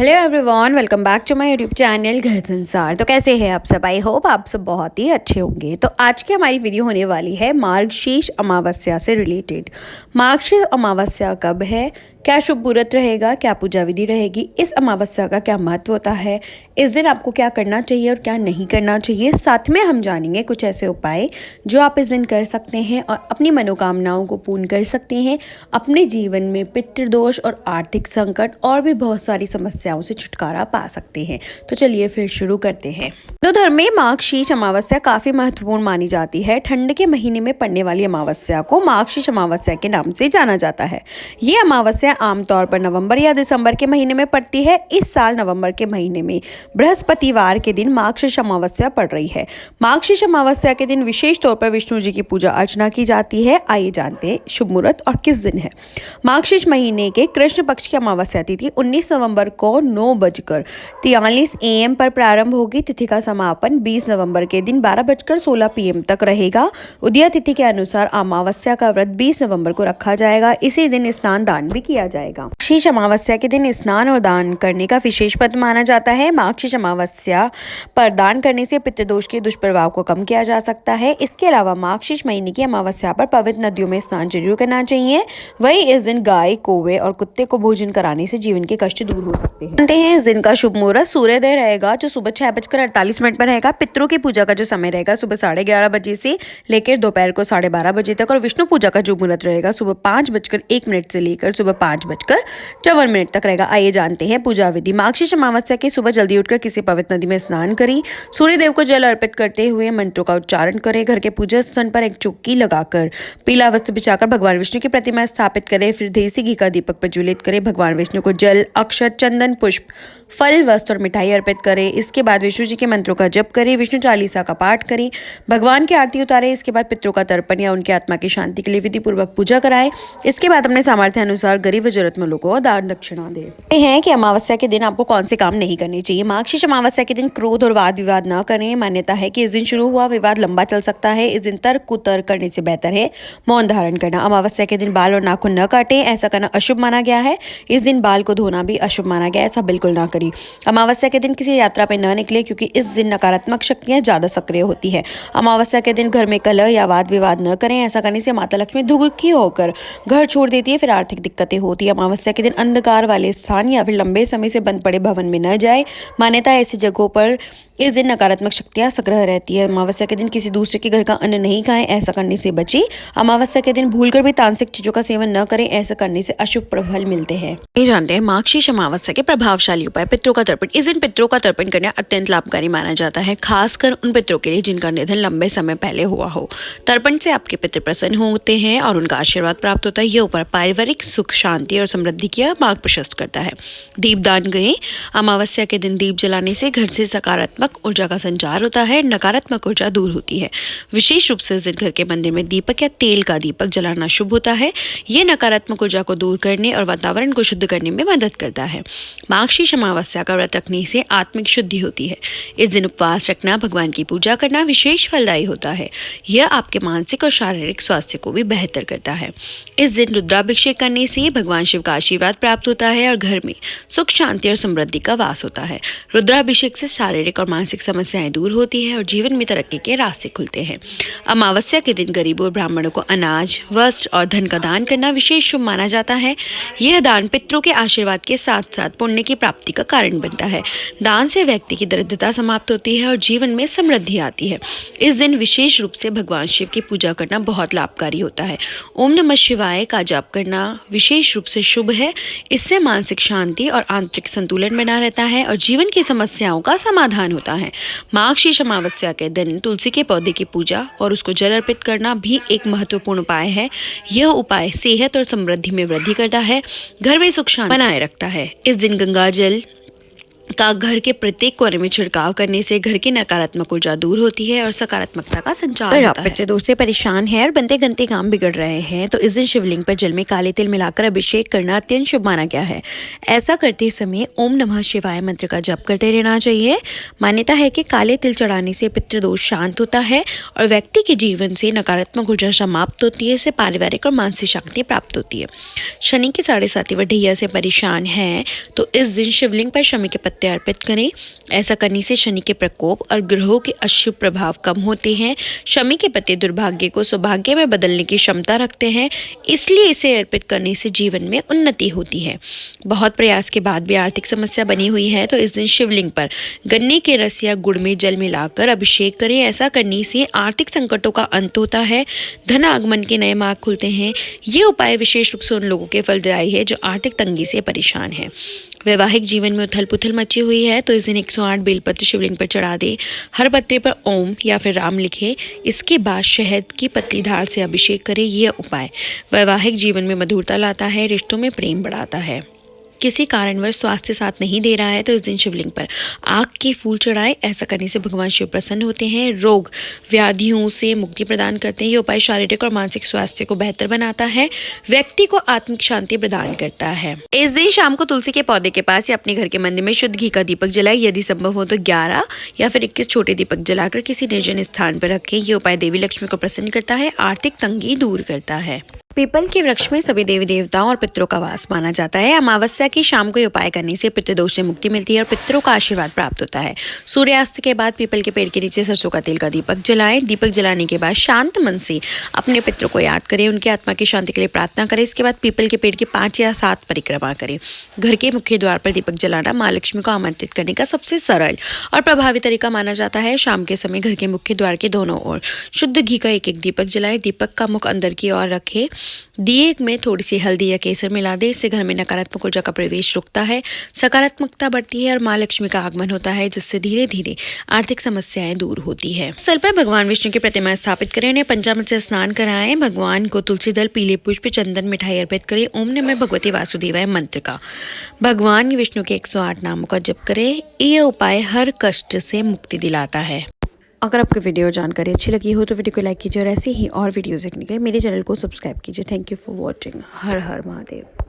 Hello everyone, welcome back to my YouTube channel Ghar Sansar. तो कैसे हैं आप सब? आई होप आप सब बहुत ही अच्छे होंगे। तो आज की हमारी वीडियो होने वाली है मार्गशीर्ष अमावस्या से रिलेटेड। मार्गशीर्ष अमावस्या कब है, क्या शुभ मुहूर्त रहेगा, क्या पूजा विधि रहेगी, इस अमावस्या का क्या महत्व होता है, इस दिन आपको क्या करना चाहिए और क्या नहीं करना चाहिए। साथ में हम जानेंगे कुछ ऐसे उपाय जो आप इस दिन कर सकते हैं और अपनी मनोकामनाओं को पूर्ण कर सकते हैं, अपने जीवन में पितृदोष और आर्थिक संकट और भी बहुत सारी समस्याओं से छुटकारा पा सकते हैं। तो चलिए फिर शुरू करते हैं। हिंदू धर्म में मार्गशीर्ष अमावस्या काफी महत्वपूर्ण मानी जाती है। ठंड के महीने में पड़ने वाली अमावस्या को मार्गशीर्ष अमावस्या के नाम से जाना जाता है। ये अमावस्या आमतौर पर नवंबर या दिसंबर के महीने में पड़ती है। इस साल नवंबर के महीने में बृहस्पतिवार के दिन मार्गशीर्ष अमावस्या पड़ रही है। मार्गशीर्ष अमावस्या के दिन विशेष तौर पर विष्णु जी की पूजा अर्चना की जाती है। आइए जानते हैं शुभ मुहूर्त और किस दिन है। मार्गशीर्ष महीने के कृष्ण पक्ष की अमावस्या तिथि 19 नवंबर को 9:43 AM पर प्रारंभ होगी। तिथि का समापन 20 नवंबर के दिन 12:16 PM तक रहेगा। उदय तिथि के अनुसार अमावस्या का व्रत 20 नवंबर को रखा जाएगा। इसी दिन स्नान दान भी किया जाएगा। मार्गशीर्ष अमावस्या के दिन स्नान और दान करने का विशेष पद माना जाता है। मार्गशीर्ष अमावस्या पर दान करने से पितृदोष के दुष्प्रभाव को कम किया जा सकता है। इसके अलावा मार्गशीर्ष महीने की अमावस्या पर पवित्र नदियों में स्नान जरूर करना चाहिए। वही इस दिन गाय, कौवे और कुत्ते को भोजन कराने से जीवन के कष्ट दूर हो सकते हैं। जानते हैं इस दिन का शुभ मुहूर्त सूर्योदय रहेगा जो सुबह 6:48 पर रहेगा। पितरों की पूजा का जो समय रहेगा सुबह 11:30 बजे से लेकर दोपहर को 12:30 बजे तक। और विष्णु पूजा का जो मुहूर्त रहेगा सुबह 5:01 से लेकर सुबह 5:54 तक रहेगा। आइए जानते हैं पूजा विधि। मार्गशीर्ष अमावस्या की सुबह जल्दी उठकर किसी पवित्र नदी में स्नान करें। सूर्य देव को जल अर्पित करते हुए मंत्रों का उच्चारण करें। घर के पूजा स्थान पर एक चौकी लगाकर पीला वस्त्र बिछाकर भगवान विष्णु की प्रतिमा स्थापित करें। फिर देसी घी का दीपक प्रज्वलित करें। भगवान विष्णु को जल, अक्षत, चंदन, पुष्प, फल, वस्त्र और मिठाई अर्पित करें। इसके बाद विष्णु जी के मंत्रों का जप करें। विष्णु चालीसा का पाठ करें। भगवान की आरती उतारें। इसके बाद पितरों का तर्पण या उनकी आत्मा की शांति के लिए विधि पूर्वक पूजा कराएं। इसके बाद अपने सामर्थ्य अनुसार गरीब व जरूरतमंदों को दान दक्षिणा दें। हैं कि अमावस्या के दिन आपको कौन से काम नहीं करने चाहिए। मार्गशीर्ष अमावस्या के दिन क्रोध और वाद विवाद न करें। मान्यता है कि इस दिन शुरू हुआ विवाद लंबा चल सकता है। इस दिन तर्क कुतर्क करने से बेहतर है मौन धारण करना। अमावस्या के दिन बाल और नाखून न काटें, ऐसा करना अशुभ माना गया है। इस दिन बाल को धोना भी अशुभ माना गया है, ऐसा बिल्कुल ना करें। अमावस्या के दिन किसी यात्रा पर न निकले क्योंकि इस दिन नकारात्मक शक्तियां ज्यादा सक्रिय होती है। अमावस्या के दिन घर में कलह या वाद विवाद न करें, ऐसा करने से माता लक्ष्मी दुखी होकर घर छोड़ देती है, फिर आर्थिक दिक्कतें होती है। अमावस्या के दिन अंधकार वाले स्थान या फिर लंबे समय से बंद पड़े भवन में न जाए। मान्यता है ऐसी जगहों पर इस दिन नकारात्मक शक्तियां सक्रिय रहती है। अमावस्या के दिन किसी दूसरे के घर का अन्न नहीं खाएं, ऐसा करने से बचें। अमावस्या के दिन भूलकर भी तांत्रिक चीजों का सेवन न करें, ऐसा करने से अशुभ प्रफल मिलते हैं। ये जानते हैं मार्गशीर्ष अमावस्या के प्रभावशाली उपाय। पितरों का तर्पण। इस दिन पितरों का तर्पण करना अत्यंत लाभकारी माना जाता है, खासकर उन पितरों के लिए जिनका निधन लंबे समय पहले हुआ हो। तर्पण से आपके पितृ प्रसन्न होते हैं और उनका आशीर्वाद प्राप्त होता है। यह उपाय पारिवारिक सुख, शांति और समृद्धि का मार्ग प्रशस्त करता है। दीपदान करें। अमावस्या के दिन दीप जलाने से घर से सकारात्मक ऊर्जा का संचार होता है, नकारात्मक ऊर्जा दूर होती है। विशेष रूप से इस दिन घर के मंदिर में दीपक या तेल का दीपक जलाना शुभ होता है। यह नकारात्मक ऊर्जा को दूर करने और वातावरण को शुद्ध करने में मदद करता है। मार्गशीर्ष अमावस्या का व्रत रखने से आत्मिक शुद्धि होती है। इस दिन उपवास रखना, भगवान की पूजा करना विशेष फलदायी होता है। यह आपके मानसिक और शारीरिक स्वास्थ्य को भी बेहतर करता है। इस दिन रुद्राभिषेक करने से भगवान शिव का आशीर्वाद प्राप्त होता है और घर में सुख, शांति और समृद्धि का वास होता है। रुद्राभिषेक से शारीरिक और मानसिक समस्याएं दूर होती है और जीवन में तरक्की के रास्ते खुलते हैं। अमावस्या के दिन गरीबों और ब्राह्मणों को अनाज, वस्त्र और धन का दान करना विशेष शुभ माना जाता है। यह दान पितरों के आशीर्वाद के साथ साथ पुण्य की प्राप्ति का कारण बनता है। दान से व्यक्ति की दरिद्रता समाप्त होती है और जीवन में समृद्धि आती है। इस दिन विशेष रूप से भगवान शिव की पूजा करना बहुत लाभकारी होता है। ओम नमः शिवाय का जाप करना विशेष रूप से शुभ है। इससे मानसिक शांति और आंतरिक संतुलन बना रहता है और जीवन की समस्याओं का समाधान होता है। मार्गशीर्ष अमावस्या के दिन तुलसी के पौधे की पूजा और उसको जल अर्पित करना भी एक महत्वपूर्ण उपाय है। यह उपाय सेहत और समृद्धि में वृद्धि करता है, घर में सुख शांति बनाए रखता है। इस दिन गंगा जल का घर के प्रत्येक कोने में छिड़काव करने से घर की नकारात्मक ऊर्जा दूर होती है और सकारात्मकता का संचार होता है। आप पितृदोष से परेशान हैं और बनते गंते काम बिगड़ रहे हैं तो इस दिन शिवलिंग पर जल में काले तिल मिलाकर अभिषेक करना अत्यंत शुभ माना गया है। ऐसा करते समय ओम नमः शिवाय मंत्र का जप करते रहना चाहिए। मान्यता है कि काले तिल चढ़ाने से पितृदोष शांत होता है और व्यक्ति के जीवन से नकारात्मक ऊर्जा समाप्त होती है, इससे पारिवारिक और मानसिक शक्ति प्राप्त होती है। शनि की 7.5 बढ़ैया से परेशान है तो इस दिन शिवलिंग पर शमी के पत्ते अर्पित करें। ऐसा करने से शनि के प्रकोप और ग्रहों के अशुभ प्रभाव कम होते हैं। शमी के पत्ते दुर्भाग्य को सौभाग्य में बदलने की क्षमता रखते हैं, इसलिए इसे अर्पित करने से जीवन में उन्नति होती है। बहुत प्रयास के बाद भी आर्थिक समस्या बनी हुई है तो इस दिन शिवलिंग पर गन्ने के रस या गुड़ में जल मिलाकर अभिषेक करें। ऐसा करने से आर्थिक संकटों का अंत होता है, धन आगमन के नए मार्ग खुलते हैं। ये उपाय विशेष रूप से उन लोगों के फलदायी है जो आर्थिक तंगी से परेशान है। वैवाहिक जीवन में उथल पुथल मची हुई है तो इस दिन 108 बेलपत्र शिवलिंग पर चढ़ा दें। हर पत्ते पर ओम या फिर राम लिखें। इसके बाद शहद की पतली धार से अभिषेक करें। यह उपाय वैवाहिक जीवन में मधुरता लाता है, रिश्तों में प्रेम बढ़ाता है। किसी कारणवश स्वास्थ्य साथ नहीं दे रहा है तो इस दिन शिवलिंग पर आग के फूल चढ़ाएं। ऐसा करने से भगवान शिव प्रसन्न होते हैं, रोग व्याधियों से मुक्ति प्रदान करते हैं। ये उपाय शारीरिक और मानसिक स्वास्थ्य को बेहतर बनाता है, व्यक्ति को आत्मिक शांति प्रदान करता है। इस दिन शाम को तुलसी के पौधे के पास या अपने घर के मंदिर में शुद्ध घी का दीपक जलाएं। यदि संभव हो तो 11 या फिर 21 छोटे दीपक जलाकर किसी निर्जन स्थान पर रखें। ये उपाय देवी लक्ष्मी को प्रसन्न करता है, आर्थिक तंगी दूर करता है। पीपल के वृक्ष में सभी देवी देवताओं और पितरों का वास माना जाता है। अमावस्या की शाम को ये उपाय करने से पितृदोष से मुक्ति मिलती है और पितरों का आशीर्वाद प्राप्त होता है। सूर्यास्त के बाद पीपल के पेड़ के नीचे सरसों का तेल का दीपक जलाएं। दीपक जलाने के बाद शांत मन से अपने पितरों को याद करें, उनकी आत्मा की शांति के लिए प्रार्थना करें। इसके बाद पीपल के पेड़ की 5 या 7 परिक्रमा करें। घर के मुख्य द्वार पर दीपक जलाना माँ लक्ष्मी को आमंत्रित करने का सबसे सरल और प्रभावी तरीका माना जाता है। शाम के समय घर के मुख्य द्वार के दोनों ओर शुद्ध घी का एक दीपक जलाएं। दीपक का मुख अंदर की ओर रखें। दिए में थोड़ी सी हल्दी या केसर मिला दे। इससे घर में नकारात्मक ऊर्जा का प्रवेश रुकता है, सकारात्मकता बढ़ती है और माँ लक्ष्मी का आगमन होता है, जिससे धीरे धीरे आर्थिक समस्याएं दूर होती है। स्थल पर भगवान विष्णु की प्रतिमा स्थापित करें, उन्हें पंचामृत से स्नान कराएं। भगवान को तुलसी दल, पीले पुष्प, चंदन, मिठाई अर्पित करें। ओम नमः भगवते वासुदेवाय मंत्र का भगवान विष्णु के 108 नामों का जप करें। यह उपाय हर कष्ट से मुक्ति दिलाता है। अगर आपको वीडियो जानकारी अच्छी लगी हो तो वीडियो को लाइक कीजिए और ऐसे ही और वीडियोस देखने के लिए मेरे चैनल को सब्सक्राइब कीजिए। Thank you for watching. Her her Mahadev.